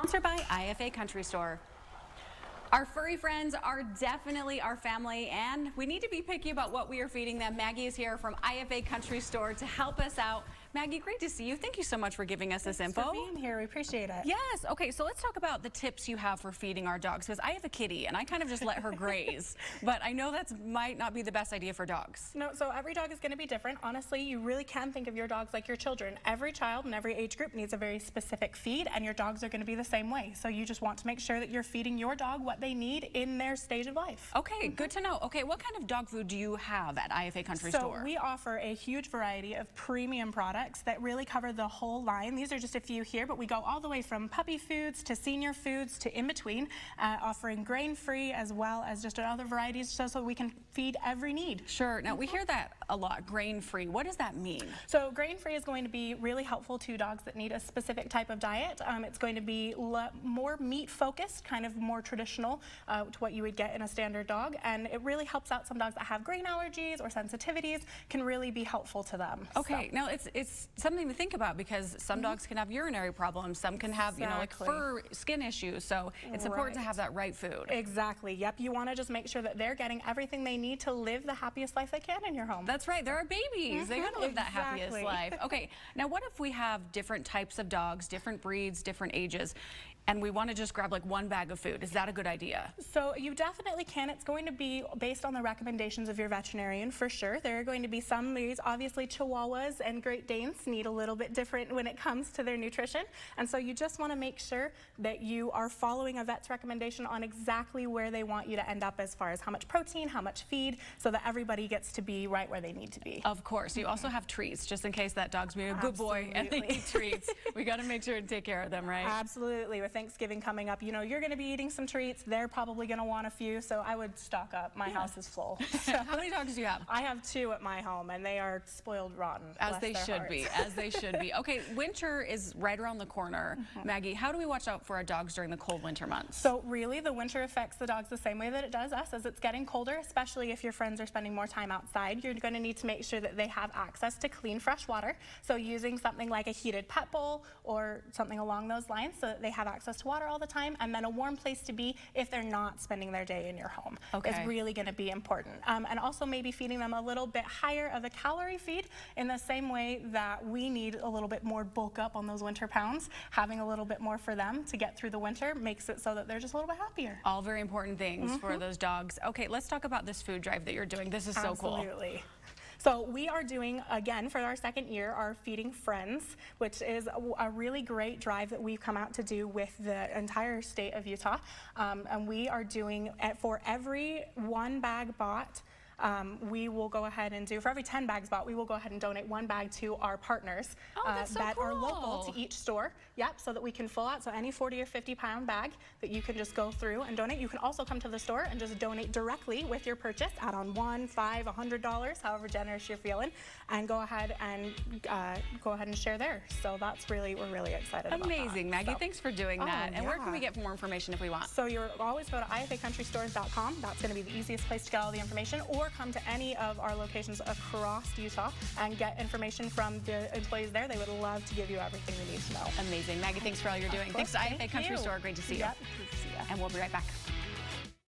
Sponsored by IFA Country Store. Our furry friends are definitely our family, and we need to be picky about what we are feeding them. Maggie is here from IFA Country Store to help us out. Maggie, great to see you. Thank you so much for giving us this info. Thanks for being here. We appreciate it. Yes. Okay, so let's talk about the tips you have for feeding our dogs, because I have a kitty and I kind of just let her graze, but I know that might not be the best idea for dogs. No, so every dog is going to be different. Honestly, you really can think of your dogs like your children. Every child and every age group needs a very specific feed, and your dogs are going to be the same way. So you just want to make sure that you're feeding your dog what they need in their stage of life. Okay, good to know. Okay, what kind of dog food do you have at IFA Country Store? So we offer a huge variety of premium products that really cover the whole line. These are just a few here, but we go all the way from puppy foods to senior foods to in between, offering grain-free as well as just other varieties so we can feed every need. Sure. Now, we hear that a lot, grain-free. What does that mean? So grain-free is going to be really helpful to dogs that need a specific type of diet. It's going to be more meat-focused, kind of more traditional to what you would get in a standard dog, and it really helps out some dogs that have grain allergies or sensitivities, can really be helpful to them. Okay, so now it's something to think about, because some dogs can have urinary problems, some can have, you know, like fur, skin issues, so it's important to have that right food. Exactly, yep, you want to just make sure that they're getting everything they need to live the happiest life they can in your home. That's right, there are babies, they gotta live that happiest life. Okay, now what if we have different types of dogs, different breeds, different ages, and we want to just grab like one bag of food? Is that a good idea? So you definitely can. It's going to be based on the recommendations of your veterinarian for sure. There are going to be some breeds, obviously Chihuahuas and Great Danes need a little bit different when it comes to their nutrition, and so you just want to make sure that you are following a vet's recommendation on exactly where they want you to end up as far as how much protein, how much feed, so that everybody gets to be right where they need to be. Of course. You also have treats, just in case that dog's being a good boy and they need treats. We got to make sure to take care of them, right? Absolutely. With Thanksgiving coming up, you know, you're going to be eating some treats. They're probably going to want a few, so I would stock up. My house is full. So, how many dogs do you have? I have 2 at my home, and they are spoiled rotten. As they should be, as they should be. Okay, winter is right around the corner. Maggie, how do we watch out for our dogs during the cold winter months? So really, the winter affects the dogs the same way that it does us. As it's getting colder, especially if your friends are spending more time outside, you're going to need to make sure that they have access to clean, fresh water. So using something like a heated pet bowl or something along those lines, so that they have access to water all the time, and then a warm place to be if they're not spending their day in your home is really going to be important. And also maybe feeding them a little bit higher of a calorie feed, in the same way that we need a little bit more bulk up on those winter pounds. Having a little bit more for them to get through the winter makes it so that they're just a little bit happier. All very important things for those dogs. Okay, let's talk about this food drive that you're doing. This is so cool. Absolutely. So we are doing, again, for our second year, our Feeding Friends, which is a really great drive that we've come out to do with the entire state of Utah. And we are doing, for every 1 bag bought, we will go ahead and do, for every 10 bags bought, we will go ahead and donate 1 bag to our partners that are local to each store. Yep, so that we can fill out, so any 40 or 50 pound bag that you can just go through and donate. You can also come to the store and just donate directly with your purchase, add on $1, $5, $100, however generous you're feeling, and go ahead and share there. So that's really, we're really excited about that. Amazing, Maggie. Thanks for doing that. And where can we get more information if we want? So you're always go to IFACountryStores.com. That's going to be the easiest place to get all the information, or come to any of our locations across Utah and get information from the employees there. They would love to give you everything you need to know. Amazing. Maggie, thanks for all you're doing. Thanks to IFA Country Store. Great to see you. Yep. Good to see you. And we'll be right back.